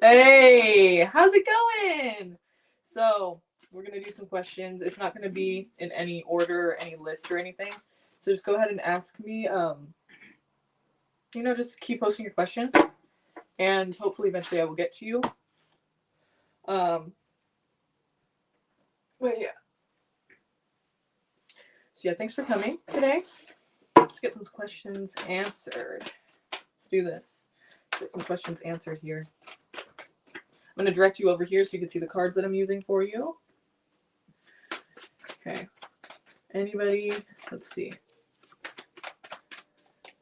Hey, how's it going? So, we're going to do some questions. It's not going to be in any order, any list or anything. So just go ahead and ask me. Just keep posting your question, and hopefully eventually I will get to you. Um, but yeah. So yeah, thanks for coming today. Let's get those questions answered. Let's do this. Let's get some questions answered here. I'm going to direct you over here so you can see the cards that I'm using for you. Okay. Anybody? Let's see.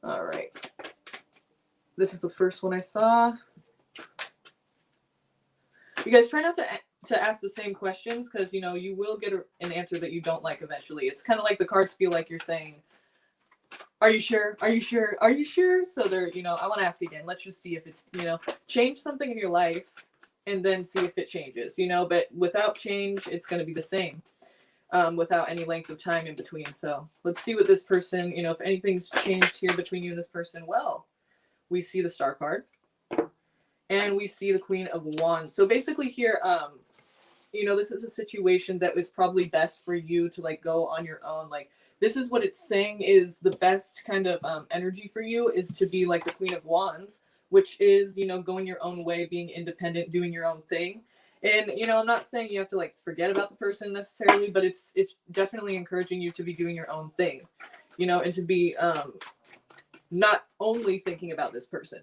All right. This is the first one I saw. You guys try not to ask the same questions because, you will get an answer that you don't like eventually. It's kind of like the cards feel like you're saying, are you sure? Are you sure? Are you sure? So they're, I want to ask again. Let's just see if it's, change something in your life and then see if it changes, but without change, it's going to be the same without any length of time in between. So let's see what this person, if anything's changed here between you and this person. Well, we see the Star card and we see the Queen of Wands. So basically here, this is a situation that was probably best for you to like go on your own. Like this is what it's saying is the best kind of energy for you is to be like the Queen of Wands, which is, going your own way, being independent, doing your own thing. And, I'm not saying you have to like forget about the person necessarily, but it's definitely encouraging you to be doing your own thing, and to be not only thinking about this person,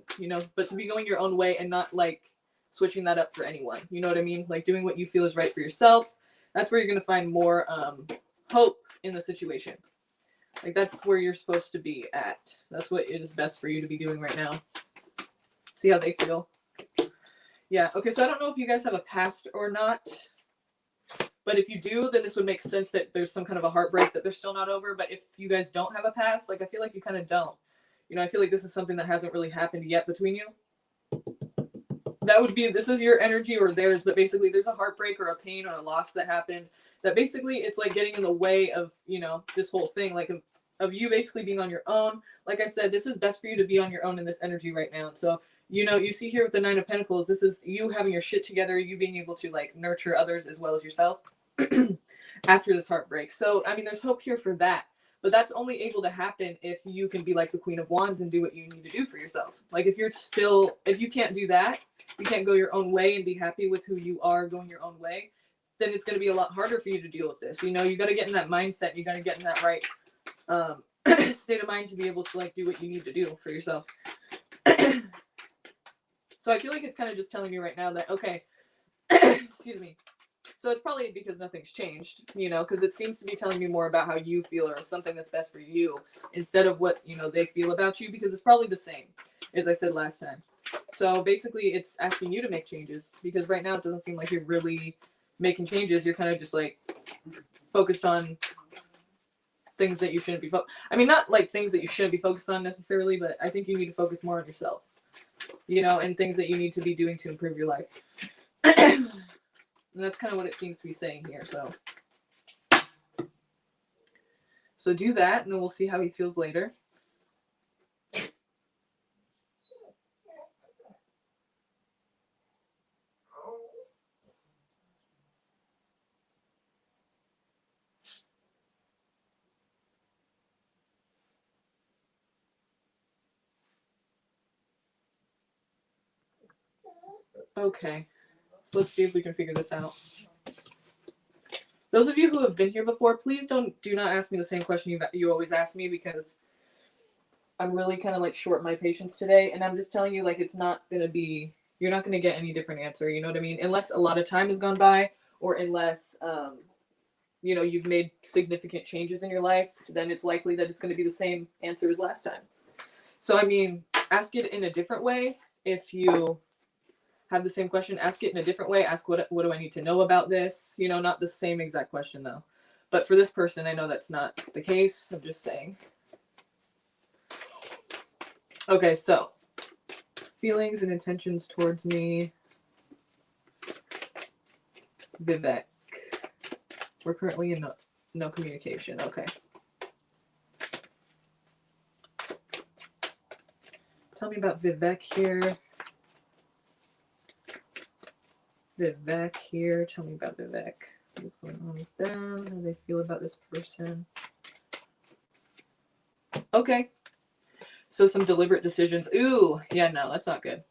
but to be going your own way and not like switching that up for anyone. You know what I mean? Like doing what you feel is right for yourself. That's where you're going to find more hope in the situation. Like that's where you're supposed to be at. That's what it is best for you to be doing right now. See how they feel. Yeah. Okay. So I don't know if you guys have a past or not, but if you do, then this would make sense that there's some kind of a heartbreak that they're still not over. But if you guys don't have a past, like I feel like you kind of don't. I feel like this is something that hasn't really happened yet between you. That would be, this is your energy or theirs, but basically there's a heartbreak or a pain or a loss that happened that basically it's like getting in the way of, this whole thing, like of you basically being on your own. Like I said, this is best for you to be on your own in this energy right now. So, you see here with the Nine of Pentacles, this is you having your shit together, you being able to like nurture others as well as yourself after this heartbreak. So, I mean, there's hope here for that. But that's only able to happen if you can be like the Queen of Wands and do what you need to do for yourself. Like if you can't do that, you can't go your own way and be happy with who you are going your own way, then it's going to be a lot harder for you to deal with this. You got to get in that mindset. You got to get in that right state of mind to be able to like do what you need to do for yourself. So I feel like it's kind of just telling me right now that, okay, excuse me. So it's probably because nothing's changed, because it seems to be telling me more about how you feel or something that's best for you instead of what, they feel about you, because it's probably the same as I said last time. So basically it's asking you to make changes because right now it doesn't seem like you're really making changes. You're kind of just like focused on things that you shouldn't be. Not like things that you shouldn't be focused on necessarily, but I think you need to focus more on yourself, and things that you need to be doing to improve your life. And that's kind of what it seems to be saying here. So do that, and then we'll see how he feels later. Okay. So let's see if we can figure this out. Those of you who have been here before, please do not ask me the same question you always ask me, because I'm really kind of like short my patience today, and I'm just telling you, like, it's not going to be, you're not going to get any different answer, you know what I mean? Unless a lot of time has gone by, or unless, you've made significant changes in your life, then it's likely that it's going to be the same answer as last time. So, ask it in a different way. If you have the same question, ask it in a different way. Ask what do I need to know about this? Not the same exact question though. But for this person, I know that's not the case. I'm just saying. Okay, so feelings and intentions towards me. Vivek. We're currently in no communication. Okay. Tell me about Vivek here. Vivek here. Tell me about Vivek. What's going on with them? How do they feel about this person? Okay. So some deliberate decisions. Ooh, yeah, no, that's not good.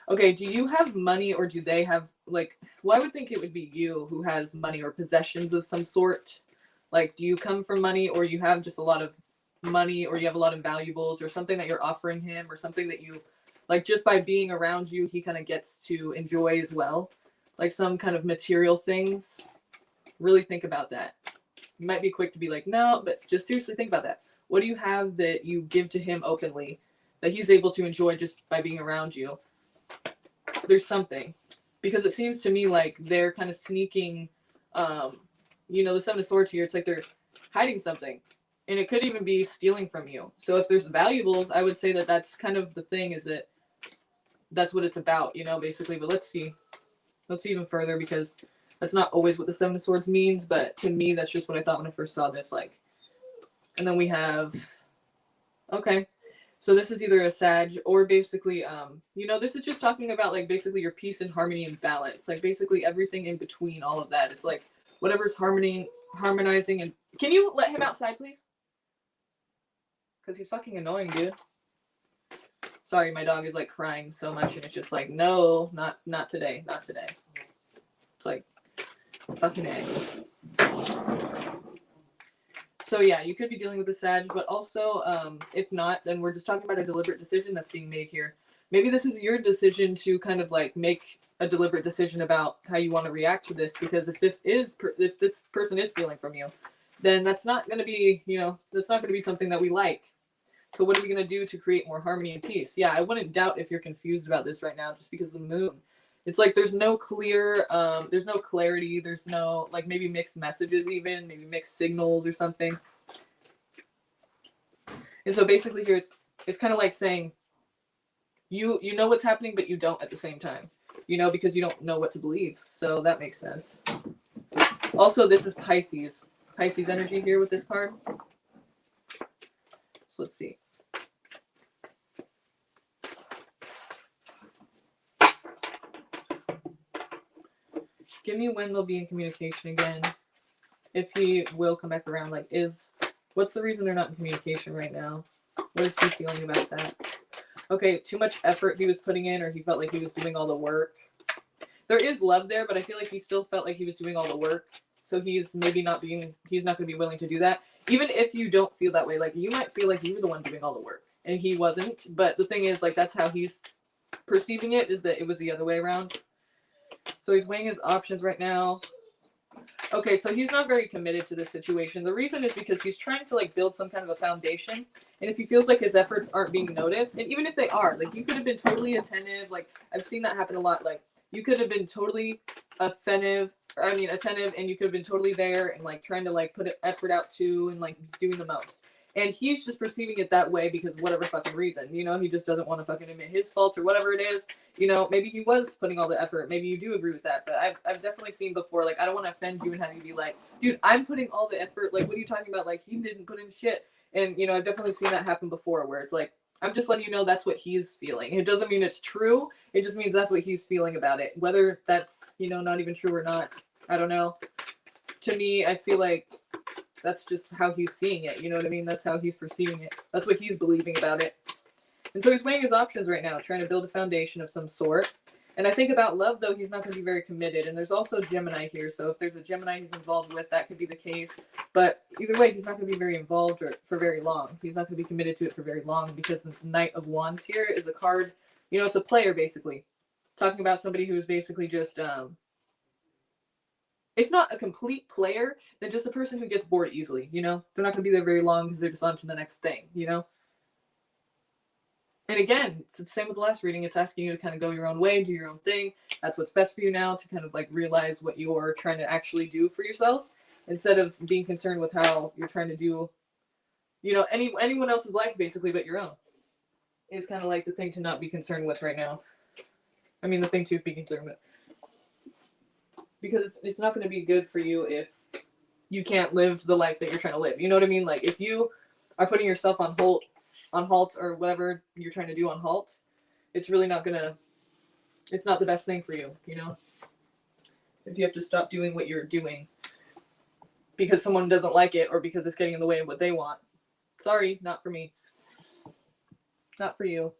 Okay, do you have money or do they have, like, well, I would think it would be you who has money or possessions of some sort. Like, do you come from money or you have just a lot of money or you have a lot of valuables or something that you're offering him or something that you, like, just by being around you, he kind of gets to enjoy as well? Like some kind of material things. Really think about that. You might be quick to be like, no, but just seriously think about that. What do you have that you give to him openly that he's able to enjoy just by being around you? There's something, because it seems to me like they're kind of sneaking, the Seven of Swords here, it's like they're hiding something, and it could even be stealing from you. So if there's valuables, I would say that that's kind of the thing, is that that's what it's about, basically. But let's see even further, because that's not always what the Seven of Swords means, but to me that's just what I thought when I first saw this. Like, and then we have, okay, so this is either a Sag or basically, this is just talking about like basically your peace and harmony and balance. Like basically everything in between all of that. It's like whatever's harmonizing. And can you let him outside, please? Because he's fucking annoying, dude. Sorry, my dog is like crying so much, and it's just like, no, not today, not today. It's like, fucking A. So yeah, you could be dealing with a Sag, but also, if not, then we're just talking about a deliberate decision that's being made here. Maybe this is your decision to kind of like make a deliberate decision about how you want to react to this, because if this person is stealing from you, then that's not going to be, that's not going to be something that we like. So what are we going to do to create more harmony and peace? Yeah, I wouldn't doubt if you're confused about this right now, just because of the moon. It's like there's no clear, there's no clarity, there's no, like, maybe mixed messages even, maybe mixed signals or something. And so basically here it's kind of like saying you know what's happening, but you don't at the same time, because you don't know what to believe. So that makes sense. Also, this is Pisces energy here with this card. So let's see. Give me when they'll be in communication again. If he will come back around, like, what's the reason they're not in communication right now? What is he feeling about that? Okay, too much effort he was putting in, or he felt like he was doing all the work. There is love there, but I feel like he still felt like he was doing all the work. So he's maybe he's not going to be willing to do that. Even if you don't feel that way, like you might feel like you were the one doing all the work and he wasn't. But the thing is, like, that's how he's perceiving it, is that it was the other way around. So he's weighing his options right now. Okay, so he's not very committed to this situation. The reason is because he's trying to like build some kind of a foundation. And if he feels like his efforts aren't being noticed, and even if they are, like, you could have been totally attentive. Like, I've seen that happen a lot. Like, you could have been totally attentive, and you could have been totally there and like trying to like put effort out too and like doing the most. And he's just perceiving it that way because whatever fucking reason, he just doesn't want to fucking admit his faults or whatever it is. Maybe he was putting all the effort. Maybe you do agree with that. But I've definitely seen before, like, I don't want to offend you and have you be like, dude, I'm putting all the effort. Like, what are you talking about? Like, he didn't put in shit. And, I've definitely seen that happen before, where it's like, I'm just letting you know that's what he's feeling. It doesn't mean it's true. It just means that's what he's feeling about it. Whether that's, not even true or not, I don't know. To me, I feel like that's just how he's seeing it. You know what I mean? That's how he's perceiving it. That's what he's believing about it. And so he's weighing his options right now, trying to build a foundation of some sort. And I think about love, though, he's not going to be very committed. And there's also Gemini here. So if there's a Gemini he's involved with, that could be the case. But either way, he's not going to be very involved for very long. He's not going to be committed to it for very long, because the Knight of Wands here is a card, it's a player, basically. Talking about somebody who is basically just, if not a complete player, then just a person who gets bored easily, They're not going to be there very long because they're just on to the next thing, And again, it's the same with the last reading. It's asking you to kind of go your own way, do your own thing. That's what's best for you now, to kind of like realize what you're trying to actually do for yourself, instead of being concerned with how you're trying to do, anyone else's life, basically, but your own. Is kind of like the thing to not be concerned with right now. I mean, the thing to be concerned with. Because it's not going to be good for you if you can't live the life that you're trying to live. You know what I mean? Like, if you are putting yourself on halt, or whatever you're trying to do on halt, it's really not it's not the best thing for you, If you have to stop doing what you're doing because someone doesn't like it or because it's getting in the way of what they want. Sorry, not for me. Not for you.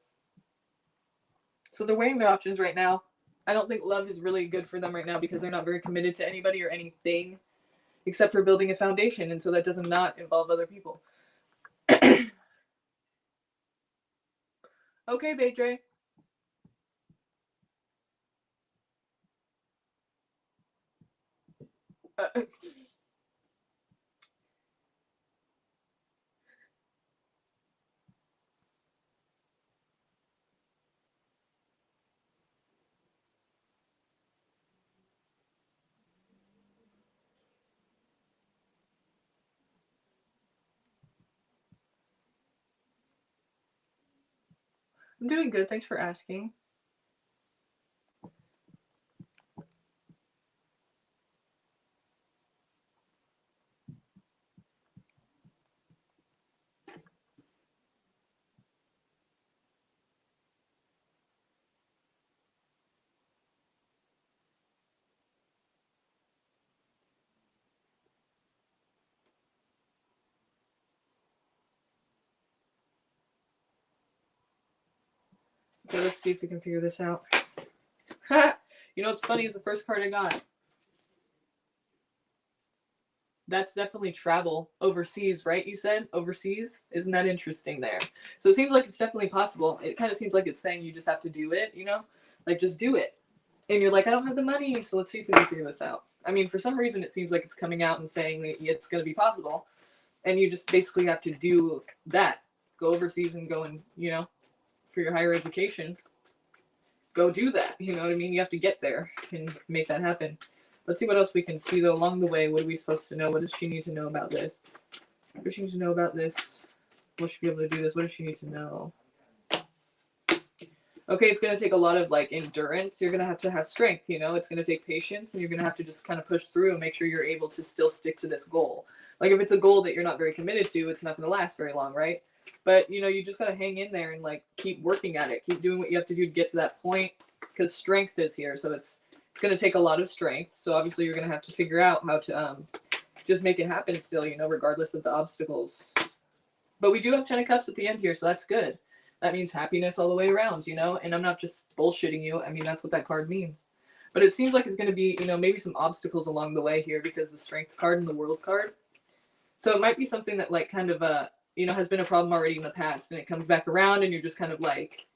So they're weighing their options right now. I don't think love is really good for them right now because they're not very committed to anybody or anything except for building a foundation. And so that does not involve other people. Okay, Baydre. I'm doing good. Thanks for asking. Okay, let's see if we can figure this out. You know what's funny is the first card I got. That's definitely travel overseas, right? You said overseas? Isn't that interesting there? So it seems like it's definitely possible. It kind of seems like it's saying you just have to do it, you know? Like just do it. And you're like, I don't have the money, so let's see if we can figure this out. I mean, for some reason it seems like it's coming out and saying that it's going to be possible. And you just basically have to do that. Go overseas and go and, you know, for your higher education, go do that. You know what I mean? You have to get there and make that happen. Let's see what else we can see, though, along the way. What are we supposed to know? What does she need to know about this? What does she need to know about this? Will she be able to do this? What does she need to know? Okay, it's going to take a lot of, like, endurance. You're going to have strength, you know? It's going to take patience, and you're going to have to just kind of push through and make sure you're able to still stick to this goal. Like, if it's a goal that you're not very committed to, it's not going to last very long, right? But, you know, you just got to hang in there and, like, keep working at it. Keep doing what you have to do to get to that point, because strength is here, so it's going to take a lot of strength. So obviously you're going to have to figure out how to just make it happen still, you know, regardless of the obstacles. But we do have 10 of Cups at the end here, so that's good. That means happiness all the way around, you know, and I'm not just bullshitting you. I mean, that's what that card means. But it seems like it's going to be, you know, maybe some obstacles along the way here because the Strength card and the World card. So it might be something that, like, kind of, you know, has been a problem already in the past, and it comes back around and you're just kind of like,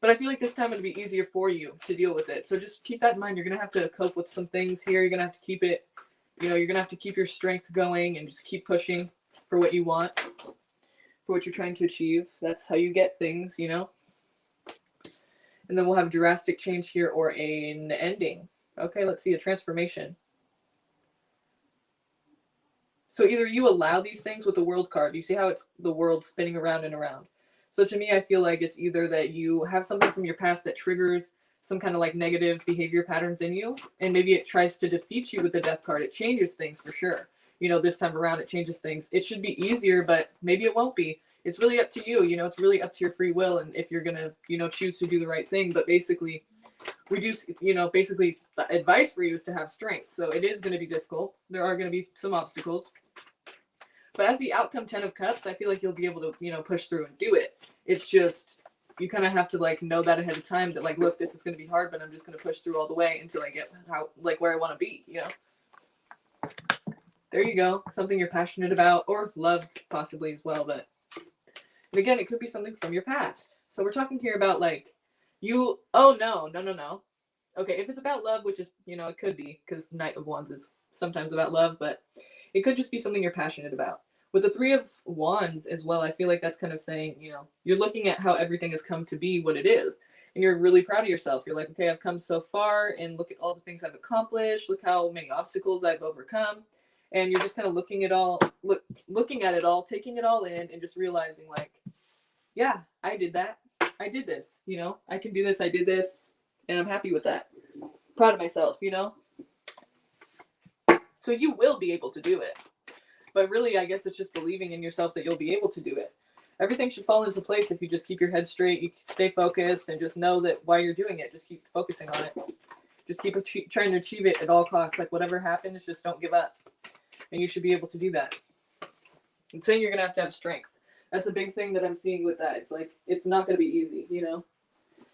but I feel like this time it'll be easier for you to deal with it. So just keep that in mind. You're going to have to cope with some things here. You're going to have to keep it, you know, you're going to have to keep your strength going and just keep pushing for what you want, for what you're trying to achieve. That's how you get things, you know. And then we'll have drastic change here or an ending. Okay, let's see, a transformation. So either you allow these things with the World card. You see how it's the world spinning around and around. So to me, I feel like it's either that you have something from your past that triggers some kind of like negative behavior patterns in you, and maybe it tries to defeat you with the Death card. It changes things for sure. You know, this time around, it changes things. It should be easier, but maybe it won't be. It's really up to you. You know, it's really up to your free will and if you're going to, you know, choose to do the right thing. But basically, we do, you know, basically the advice for you is to have strength. So it is going to be difficult. There are going to be some obstacles. But as the outcome 10 of Cups, I feel like you'll be able to, you know, push through and do it. It's just, you kind of have to, like, know that ahead of time that, like, look, this is going to be hard, but I'm just going to push through all the way until I get how, like, where I want to be, you know? There you go. Something you're passionate about, or love possibly as well. But, and again, it could be something from your past. So we're talking here about, like, you, oh, no. Okay, if it's about love, which is, you know, it could be, because Knight of Wands is sometimes about love, but it could just be something you're passionate about. With the Three of Wands as well, I feel like that's kind of saying, you know, you're looking at how everything has come to be what it is. And you're really proud of yourself. You're like, okay, I've come so far and look at all the things I've accomplished. Look how many obstacles I've overcome. And you're just kind of looking at it all, taking it all in and just realizing like, yeah, I did that. I did this, you know, I can do this. I did this and I'm happy with that. Proud of myself, you know? So you will be able to do it. But really, I guess it's just believing in yourself that you'll be able to do it. Everything should fall into place if you just keep your head straight, you stay focused, and just know that while you're doing it, just keep focusing on it. Just keep trying to achieve it at all costs. Like whatever happens, just don't give up. And you should be able to do that. And saying you're going to have strength. That's a big thing that I'm seeing with that. It's like, it's not going to be easy, you know?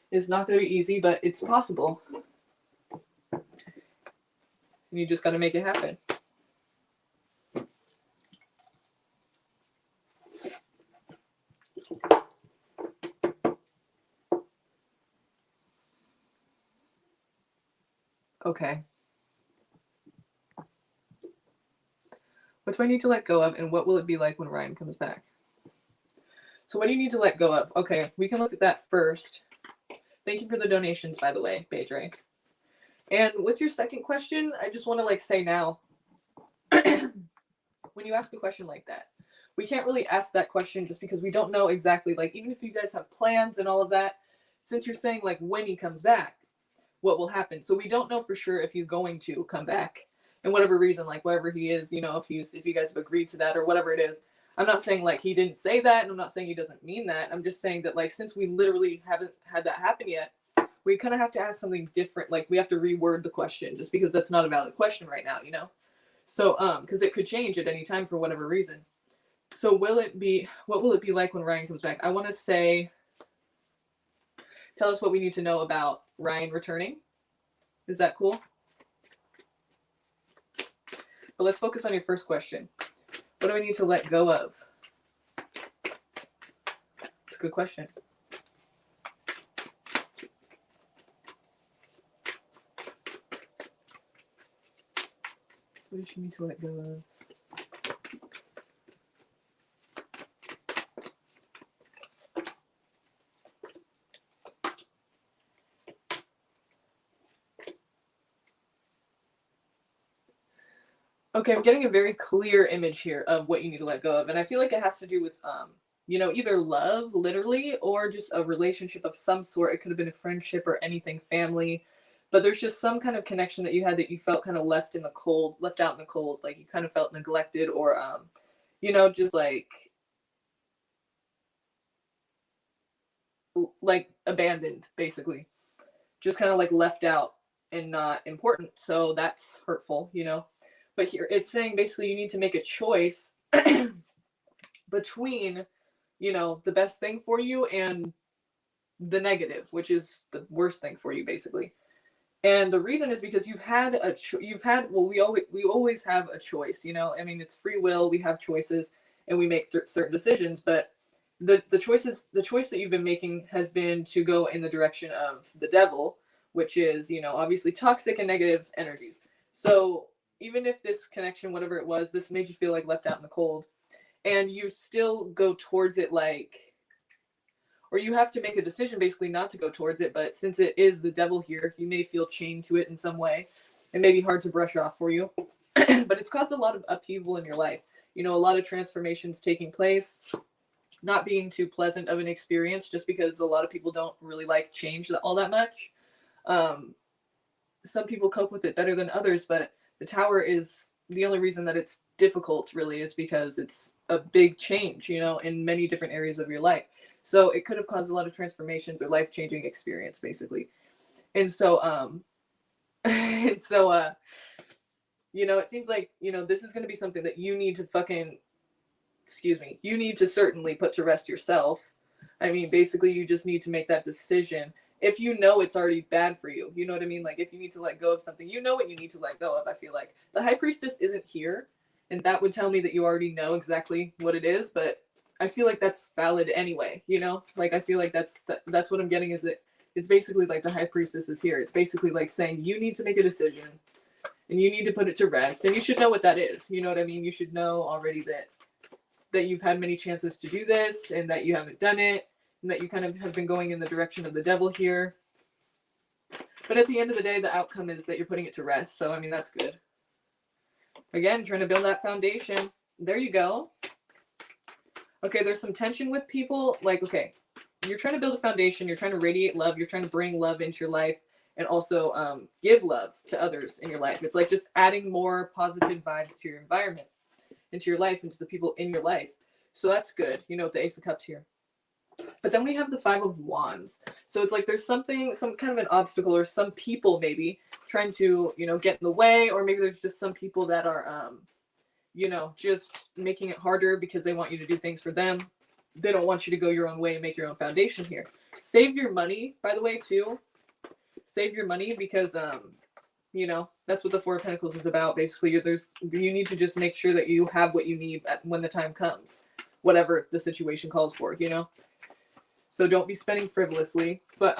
It's not going to be easy, but it's possible. And you just got to make it happen. Okay. What do I need to let go of, and what will it be like when Ryan comes back? So what do you need to let go of? Okay, we can look at that first. Thank you for the donations, by the way, Beidre. And with your second question, I just want to say now, when you ask a question like that, we can't really ask that question just because we don't know exactly, even if you guys have plans and all of that, since you're saying when he comes back, what will happen. So we don't know for sure if he's going to come back and whatever reason, whatever he is, if you guys have agreed to that or whatever it is. I'm not saying he didn't say that, and I'm not saying he doesn't mean that. I'm just saying that since we literally haven't had that happen yet, we kind of have to ask something different. We have to reword the question just because that's not a valid question right now, So because it could change at any time for whatever reason. So what will it be like when Ryan comes back? I want to say, tell us what we need to know about Ryan returning. Is that cool? But let's focus on your first question. What do I need to let go of? It's a good question. What does she need to let go of? Okay, I'm getting a very clear image here of what you need to let go of. And I feel like it has to do with, either love, literally, or just a relationship of some sort. It could have been a friendship or anything, family. But there's just some kind of connection that you had that you felt kind of left out in the cold. You kind of felt neglected or, just abandoned, basically. Just kind of left out and not important. So that's hurtful, But here it's saying basically you need to make a choice between, the best thing for you and the negative, which is the worst thing for you, basically. And the reason is because we always have a choice, it's free will. We have choices and we make certain decisions, but the choice that you've been making has been to go in the direction of the devil, which is, obviously toxic and negative energies. So even if this connection, whatever it was, this made you feel left out in the cold, and you still go towards it or you have to make a decision basically not to go towards it, but since it is the devil here, you may feel chained to it in some way. It may be hard to brush off for you, but it's caused a lot of upheaval in your life. A lot of transformations taking place, not being too pleasant of an experience just because a lot of people don't really like change all that much. Some people cope with it better than others, but the tower is the only reason that it's difficult really is because it's a big change, in many different areas of your life. So it could have caused a lot of transformations or life-changing experience, basically. And so, it seems like, this is going to be something that you need to you need to certainly put to rest yourself. I mean, basically, you just need to make that decision. If it's already bad for you, you know what I mean? If you need to let go of something, what you need to let go of. I feel like the high priestess isn't here, and that would tell me that you already know exactly what it is, but I feel like that's valid anyway, I feel like that's what I'm getting is that it's basically the high priestess is here. It's basically saying you need to make a decision and you need to put it to rest, and you should know what that is. You know what I mean? You should know already that you've had many chances to do this and that you haven't done it, and that you kind of have been going in the direction of the devil here. But at the end of the day, the outcome is that you're putting it to rest. So, that's good. Again, trying to build that foundation. There you go. Okay, there's some tension with people. Okay, you're trying to build a foundation. You're trying to radiate love. You're trying to bring love into your life and also give love to others in your life. It's just adding more positive vibes to your environment, into your life, into the people in your life. So that's good, with the Ace of Cups here. But then we have the Five of Wands. So it's like there's something, some kind of an obstacle, or some people maybe trying to, get in the way, or maybe there's just some people that are, just making it harder because they want you to do things for them. They don't want you to go your own way and make your own foundation here. Save your money, by the way, too. Save your money because, that's what the Four of Pentacles is about. Basically, you need to just make sure that you have what you need when the time comes, whatever the situation calls for, So don't be spending frivolously, but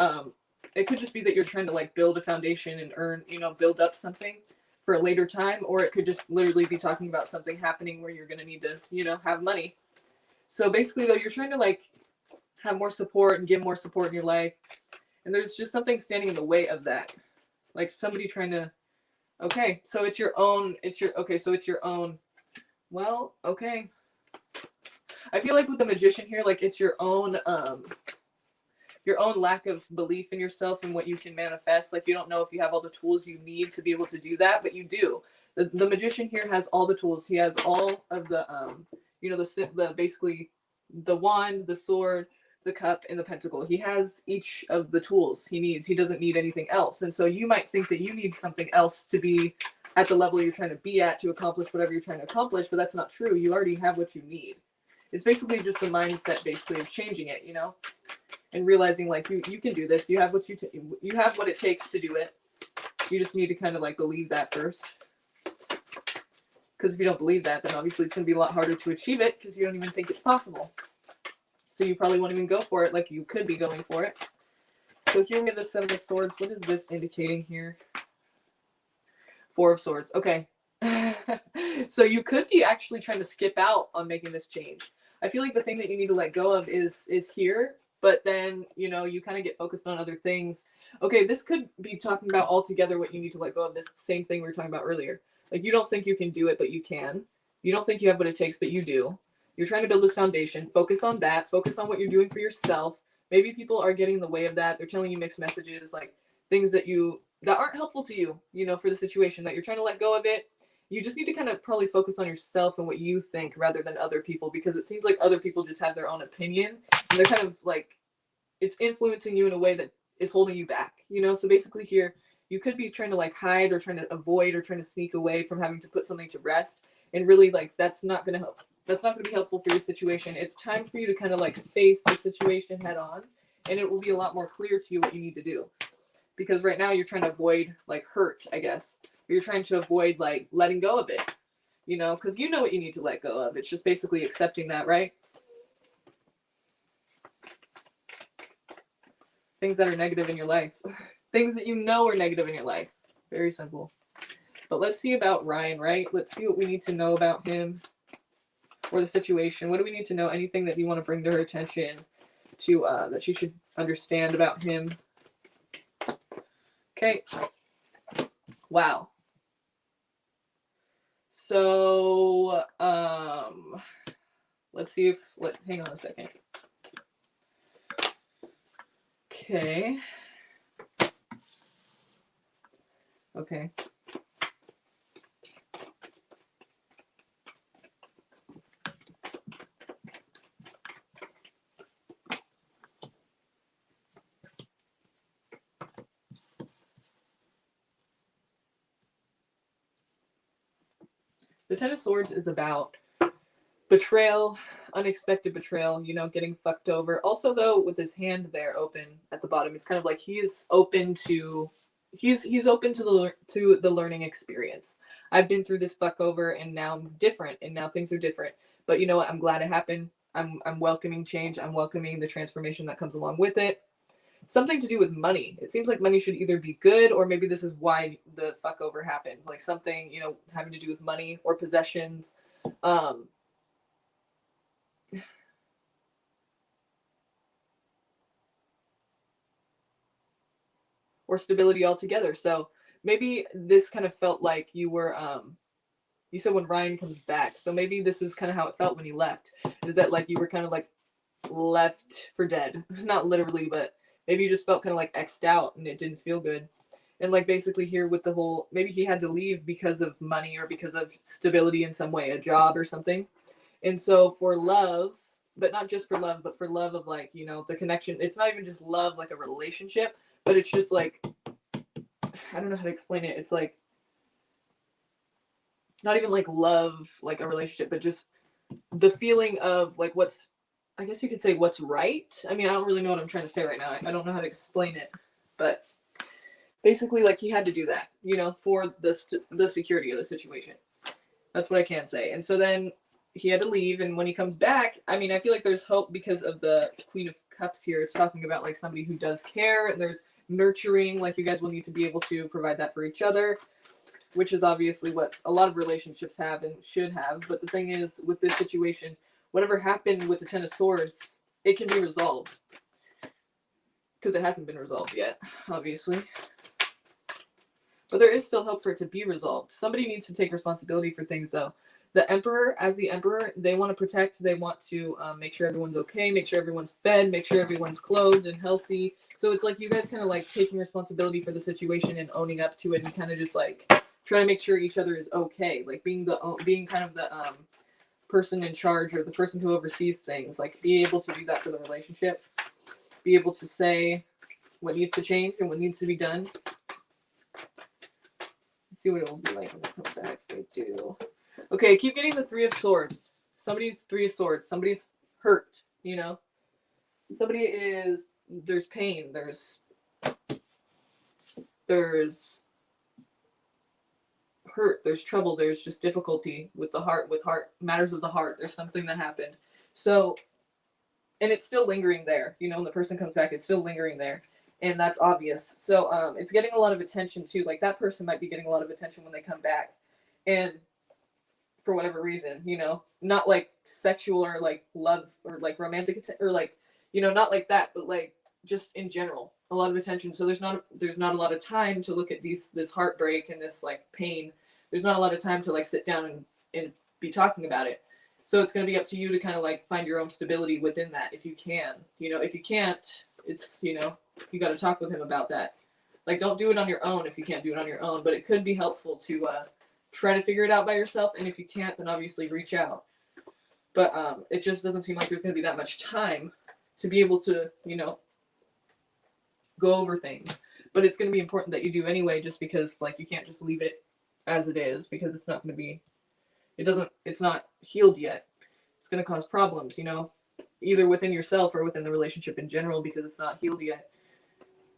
it could just be that you're trying to like build a foundation and earn, build up something for a later time, or it could just literally be talking about something happening where you're going to need to, have money. So basically, though, you're trying to like have more support and give more support in your life, and there's just something standing in the way of that, like somebody trying to. Okay, so it's your own. Well, okay. I feel like with the Magician here, like it's your own lack of belief in yourself and what you can manifest. Like you don't know if you have all the tools you need to be able to do that, but you do. The Magician here has all the tools. He has all of the the basically the wand, the sword, the cup, and the pentacle. He has each of the tools he needs. He doesn't need anything else. And so you might think that you need something else to be at the level you're trying to be at to accomplish whatever you're trying to accomplish, but that's not true. You already have what you need. It's basically just the mindset, basically, of changing it, and realizing like you can do this. You have what you have what it takes to do it. You just need to kind of like believe that first. Because if you don't believe that, then obviously it's going to be a lot harder to achieve it because you don't even think it's possible. So you probably won't even go for it like you could be going for it. So here we have the Seven of Swords. What is this indicating here? Four of Swords. Okay. So you could be actually trying to skip out on making this change. I feel like the thing that you need to let go of is here, but then, you kind of get focused on other things. Okay, this could be talking about altogether what you need to let go of. This same thing we were talking about earlier. Like you don't think you can do it, but you can. You don't think you have what it takes, but you do. You're trying to build this foundation. Focus on that. Focus on what you're doing for yourself. Maybe people are getting in the way of that. They're telling you mixed messages, like things that aren't helpful to you, for the situation that you're trying to let go of it. You just need to kind of probably focus on yourself and what you think rather than other people, because it seems like other people just have their own opinion and they're kind of like, it's influencing you in a way that is holding you back, So basically here, you could be trying to like hide or trying to avoid or trying to sneak away from having to put something to rest. And really like, that's not going to help. That's not going to be helpful for your situation. It's time for you to kind of like face the situation head on, and it will be a lot more clear to you what you need to do. Because right now you're trying to avoid like hurt, I guess. Or you're trying to avoid like letting go of it, because you know what you need to let go of. It's just basically accepting that, right? Things that are negative in your life. Things that you know are negative in your life. Very simple. But let's see about Ryan, right? Let's see what we need to know about him or the situation. What do we need to know? Anything that you want to bring to her attention to that she should understand about him? Okay. Wow. So, let's see hang on a second. Okay. Okay. The Ten of Swords is about betrayal, unexpected betrayal, getting fucked over. Also, though, with his hand there open at the bottom, it's kind of like he's open to the learning experience. I've been through this fuck over, and now I'm different, and now things are different. But you know what? I'm glad it happened. I'm welcoming change. I'm welcoming the transformation that comes along with it. Something to do with money. It seems like money should either be good, or maybe this is why the fuck over happened. Like something, having to do with money or possessions. Or stability altogether. So maybe this kind of felt like you were, you said when Ryan comes back. So maybe this is kind of how it felt when he left. Is that like you were kind of like left for dead? Not literally, but maybe you just felt kind of like X'd out and it didn't feel good. And like basically here with the whole, maybe he had to leave because of money or because of stability in some way, a job or something. And so for love, but not just for love, but for love of like, you know, the connection. It's not even just love like a relationship, but it's just like, I don't know how to explain it. It's like not even like love like a relationship, but just the feeling of like what's, I guess you could say what's right. I mean, I don't really know what I'm trying to say right now. I don't know how to explain it, but basically like he had to do that, you know, for the security of the situation. That's what I can say. And so then he had to leave, and when he comes back, I mean, I feel like there's hope because of the Queen of Cups here. It's talking about like somebody who does care, and there's nurturing, like you guys will need to be able to provide that for each other, which is obviously what a lot of relationships have and should have. But the thing is, with this situation, whatever happened with the Ten of Swords, it can be resolved. Because it hasn't been resolved yet, obviously. But there is still hope for it to be resolved. Somebody needs to take responsibility for things, though. The Emperor, as the Emperor, they want to protect. They want to make sure everyone's okay, make sure everyone's fed, make sure everyone's clothed and healthy. So it's like you guys kind of like taking responsibility for the situation and owning up to it, and kind of just like trying to make sure each other is okay. Like being kind of the person in charge, or the person who oversees things. Like be able to do that for the relationship. Be able to say what needs to change and what needs to be done. See what it will be like when they come back. They do. Okay, keep getting the Three of Swords. Somebody's Three of Swords. Somebody's hurt, you know? Somebody is, there's pain. There's hurt. There's trouble. There's just difficulty with the heart, matters of the heart. There's something that happened. So, and it's still lingering there. You know, when the person comes back, it's still lingering there. And that's obvious. So it's getting a lot of attention too. Like that person might be getting a lot of attention when they come back. And for whatever reason, you know, not like sexual or like love or like romantic or like, you know, not like that, but like just in general, a lot of attention. So there's not a lot of time to look at this heartbreak and this like pain. There's not a lot of time to like sit down and be talking about it. So it's going to be up to you to kind of like find your own stability within that if you can. You know, if you can't, it's, you know, you got to talk with him about that. Like, don't do it on your own if you can't do it on your own, but it could be helpful to try to figure it out by yourself. And if you can't, then obviously reach out. But it just doesn't seem like there's going to be that much time to be able to, you know, go over things. But it's going to be important that you do anyway, just because, like, you can't just leave it as it is, because it's not going to be, it's not healed yet. It's going to cause problems, you know, either within yourself or within the relationship in general, because it's not healed yet.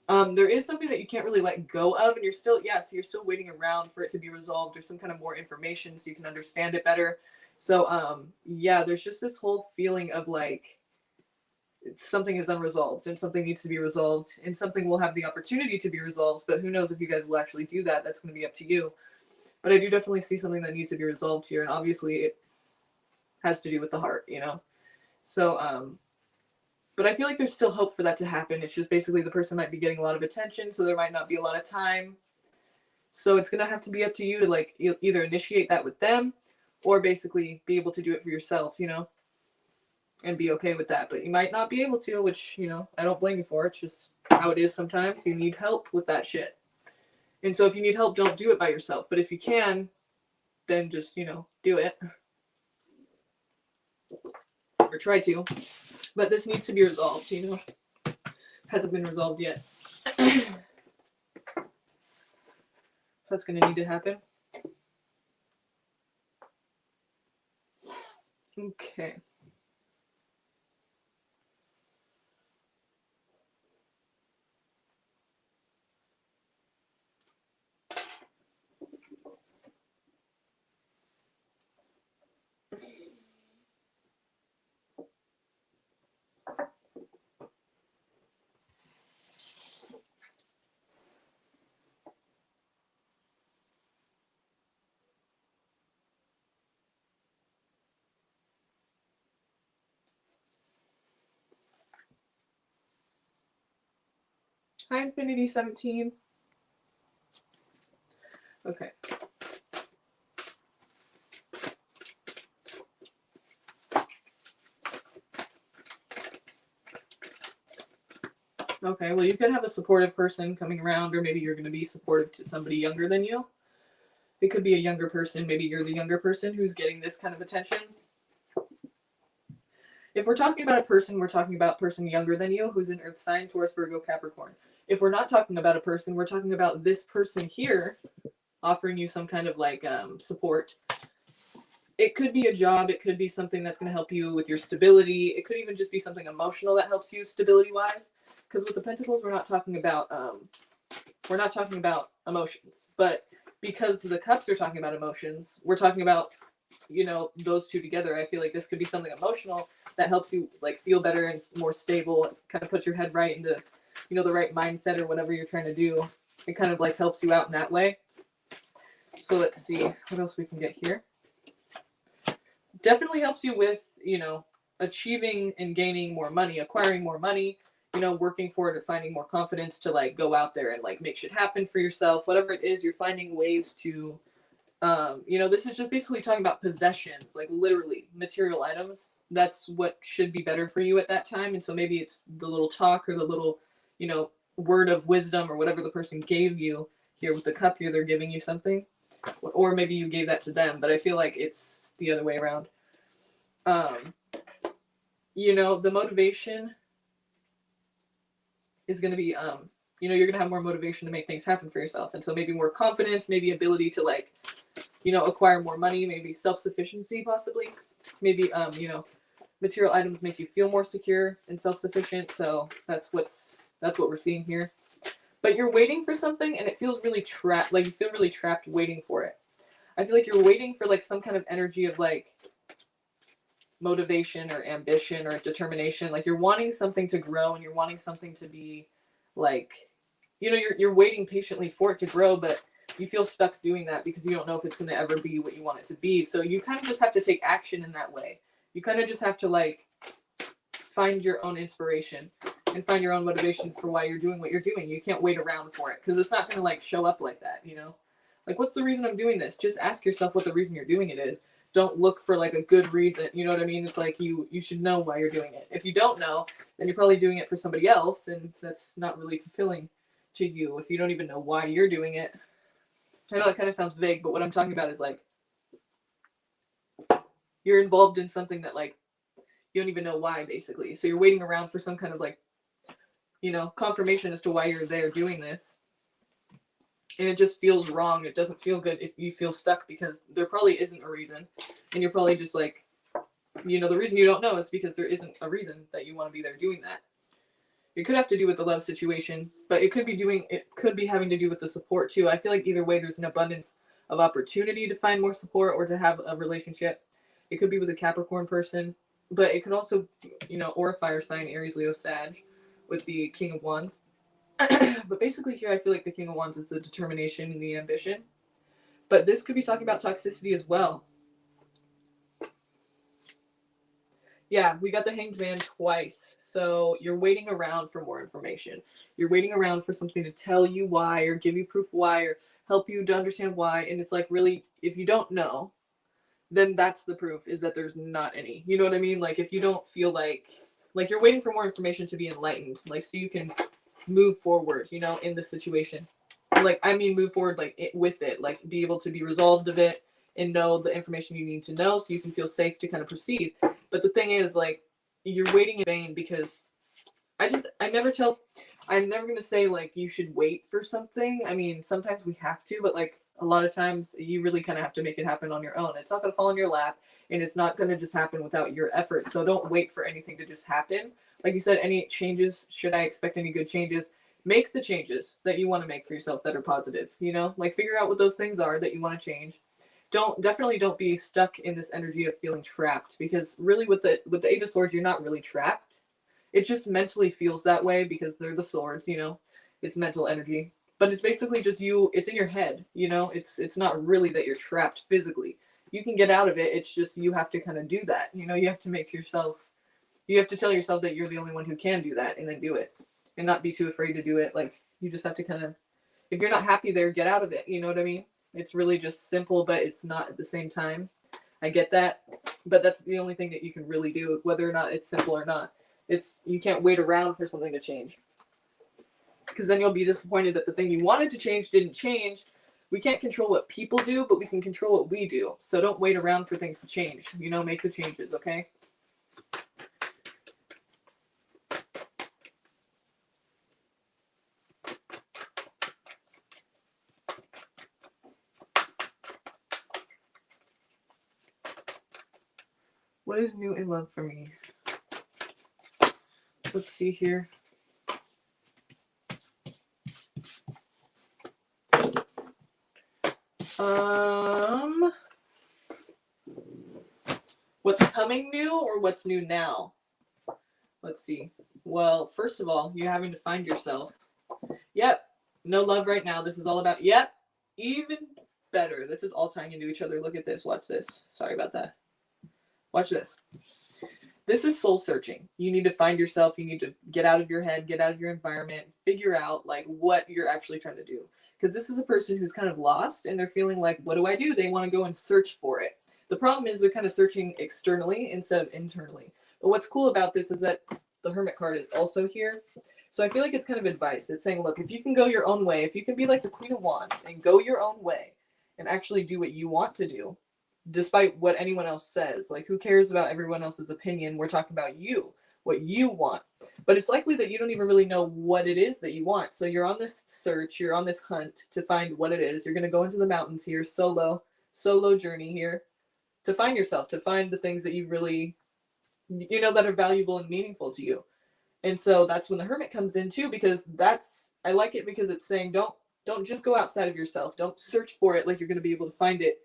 There is something that you can't really let go of, and you're still waiting around for it to be resolved, or some kind of more information so you can understand it better. So, there's just this whole feeling of like something is unresolved and something needs to be resolved, and something will have the opportunity to be resolved, but who knows if you guys will actually do that. That's going to be up to you. But I do definitely see something that needs to be resolved here, and obviously it has to do with the heart, you know? So, but I feel like there's still hope for that to happen. It's just basically the person might be getting a lot of attention, so there might not be a lot of time. So it's going to have to be up to you to like either initiate that with them, or basically be able to do it for yourself, you know, and be okay with that. But you might not be able to, which, you know, I don't blame you for. It's just how it is sometimes. You need help with that shit. And so if you need help, don't do it by yourself. But if you can, then just, you know, do it. Or try to. But this needs to be resolved, you know. Hasn't been resolved yet. That's going to need to happen. Okay. Hi, Infinity 17. Okay. Okay, well, you could have a supportive person coming around, or maybe you're going to be supportive to somebody younger than you. It could be a younger person. Maybe you're the younger person who's getting this kind of attention. If we're talking about a person, we're talking about a person younger than you who's an earth sign, Taurus, Virgo, Capricorn. If we're not talking about a person, we're talking about this person here offering you some kind of like support. It could be a job. It could be something that's going to help you with your stability. It could even just be something emotional that helps you stability wise. Because with the Pentacles, we're not talking about emotions. But because the Cups are talking about emotions, we're talking about, you know, those two together. I feel like this could be something emotional that helps you like feel better and more stable. Kind of put your head right into, you know, the right mindset or whatever you're trying to do. It kind of like helps you out in that way. So let's see what else we can get here. Definitely helps you with, you know, achieving and gaining more money, acquiring more money, you know, working for it or finding more confidence to like go out there and like make shit happen for yourself. Whatever it is, you're finding ways to, you know, this is just basically talking about possessions, like literally material items. That's what should be better for you at that time. And so maybe it's the little talk or the little, you know, word of wisdom or whatever the person gave you here with the cup here. They're giving you something. Or maybe you gave that to them, but I feel like it's the other way around. You know, the motivation is going to be, you know, you're going to have more motivation to make things happen for yourself. And so maybe more confidence, maybe ability to like, you know, acquire more money, maybe self-sufficiency possibly. Maybe, you know, material items make you feel more secure and self-sufficient. So that's what we're seeing here. But you're waiting for something and it feels really trapped. Like you feel really trapped waiting for it. I feel like you're waiting for like some kind of energy of like motivation or ambition or determination. Like you're wanting something to grow and you're wanting something to be like, you know, you're waiting patiently for it to grow, but you feel stuck doing that because you don't know if it's going to ever be what you want it to be. So you kind of just have to take action in that way. You kind of just have to like find your own inspiration and find your own motivation for why you're doing what you're doing. You can't wait around for it because it's not going to like show up like that, you know? Like, what's the reason I'm doing this? Just ask yourself what the reason you're doing it is. Don't look for like a good reason. You know what I mean? It's like you should know why you're doing it. If you don't know, then you're probably doing it for somebody else, and that's not really fulfilling to you if you don't even know why you're doing it. I know that kind of sounds vague, but what I'm talking about is like you're involved in something that like you don't even know why, basically. So you're waiting around for some kind of like, you know, confirmation as to why you're there doing this. And it just feels wrong. It doesn't feel good if you feel stuck because there probably isn't a reason. And you're probably just like, you know, the reason you don't know is because there isn't a reason that you want to be there doing that. It could have to do with the love situation, but it could be having to do with the support too. I feel like either way, there's an abundance of opportunity to find more support or to have a relationship. It could be with a Capricorn person, but it could also, you know, or a fire sign, Aries, Leo, Sag, with the King of Wands. But basically here I feel like the King of Wands is the determination and the ambition. But this could be talking about toxicity as well. Yeah, we got the Hanged Man twice. So you're waiting around for more information. You're waiting around for something to tell you why or give you proof why or help you to understand why. And it's like, really, if you don't know, then that's the proof, is that there's not any. You know what I mean? Like if you don't feel like you're waiting for more information to be enlightened, like so you can move forward, you know, in the situation. Like, I mean, move forward, like with it, like be able to be resolved of it and know the information you need to know so you can feel safe to kind of proceed. But the thing is, like, you're waiting in vain because I'm never going to say like you should wait for something. I mean, sometimes we have to, but like a lot of times you really kind of have to make it happen on your own. It's not going to fall in your lap and it's not going to just happen without your effort. So don't wait for anything to just happen. Like you said, any changes, should I expect any good changes? Make the changes that you want to make for yourself that are positive, you know, like figure out what those things are that you want to change. Definitely don't be stuck in this energy of feeling trapped, because really with the Eight of Swords, you're not really trapped. It just mentally feels that way because they're the swords, you know, it's mental energy, but it's basically just you, it's in your head, you know, it's not really that you're trapped physically. You can get out of it. It's just, you have to kind of do that. You know, you have to tell yourself that you're the only one who can do that and then do it and not be too afraid to do it. Like you just have to kind of, if you're not happy there, get out of it. You know what I mean? It's really just simple, but it's not at the same time. I get that, but that's the only thing that you can really do, whether or not it's simple or not. You can't wait around for something to change, because then you'll be disappointed that the thing you wanted to change didn't change. We can't control what people do, but we can control what we do. So don't wait around for things to change. You know, make the changes, okay? What is new in love for me? Let's see here. What's coming new or what's new now? Let's see. Well, first of all, you're having to find yourself. Yep. No love right now. This is all about, yep. Even better. This is all tying into each other. Look at this. Watch this. Sorry about that. Watch this. This is soul searching. You need to find yourself. You need to get out of your head, get out of your environment, figure out like what you're actually trying to do. Because this is a person who's kind of lost and they're feeling like, what do I do? They want to go and search for it. The problem is they're kind of searching externally instead of internally. But what's cool about this is that the Hermit card is also here. So I feel like it's kind of advice. It's saying, look, if you can go your own way, if you can be like the Queen of Wands and go your own way and actually do what you want to do, despite what anyone else says, like who cares about everyone else's opinion? We're talking about you, what you want. But it's likely that you don't even really know what it is that you want. So you're on this search, you're on this hunt to find what it is. You're going to go into the mountains here, solo journey here to find yourself, to find the things that you really, you know, that are valuable and meaningful to you. And so that's when the Hermit comes in too, because I like it because it's saying don't just go outside of yourself. Don't search for it like you're going to be able to find it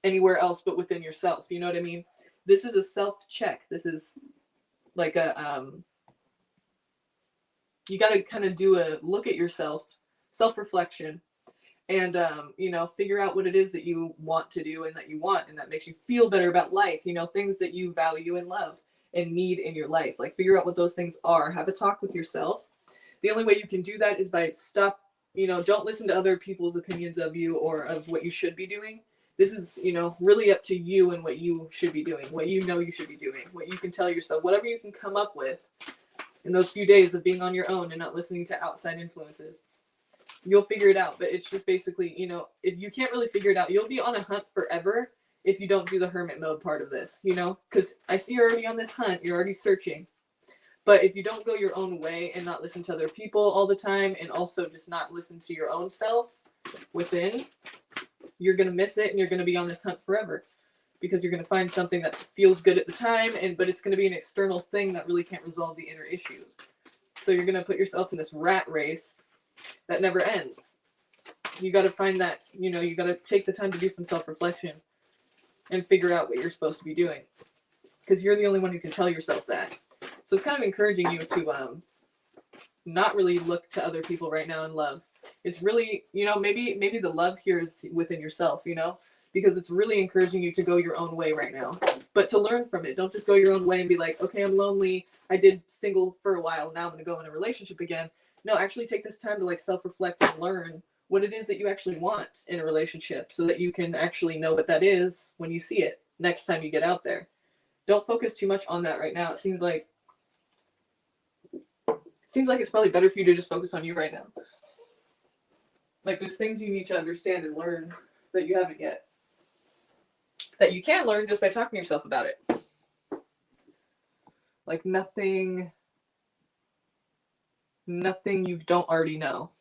anywhere else but within yourself. You know what I mean? This is a self-check. This is like a you got to kind of do a look at yourself, self-reflection, and you know, figure out what it is that you want to do and that you want and that makes you feel better about life, you know, things that you value and love and need in your life. Like figure out what those things are. Have a talk with yourself. The only way you can do that is by don't listen to other people's opinions of you or of what you should be doing. This is, you know, really up to you and what you should be doing, what you know you should be doing, what you can tell yourself, whatever you can come up with in those few days of being on your own and not listening to outside influences. You'll figure it out, but it's just basically, you know, if you can't really figure it out, you'll be on a hunt forever if you don't do the hermit mode part of this, you know, because I see you're already on this hunt, you're already searching. But if you don't go your own way and not listen to other people all the time and also just not listen to your own self within, you're going to miss it and you're going to be on this hunt forever because you're going to find something that feels good at the time, but it's going to be an external thing that really can't resolve the inner issues. So you're going to put yourself in this rat race that never ends. You got to find that, you know, you got to take the time to do some self-reflection and figure out what you're supposed to be doing because you're the only one who can tell yourself that. So it's kind of encouraging you to not really look to other people right now in love. It's really, you know, maybe the love here is within yourself, you know, because it's really encouraging you to go your own way right now, but to learn from it. Don't just go your own way and be like, okay, I'm lonely. I did single for a while. Now I'm going to go in a relationship again. No, actually take this time to like self-reflect and learn what it is that you actually want in a relationship so that you can actually know what that is when you see it next time you get out there. Don't focus too much on that right now. It seems like it's probably better for you to just focus on you right now. Like there's things you need to understand and learn that you haven't yet. That you can learn just by talking to yourself about it. Like nothing you don't already know.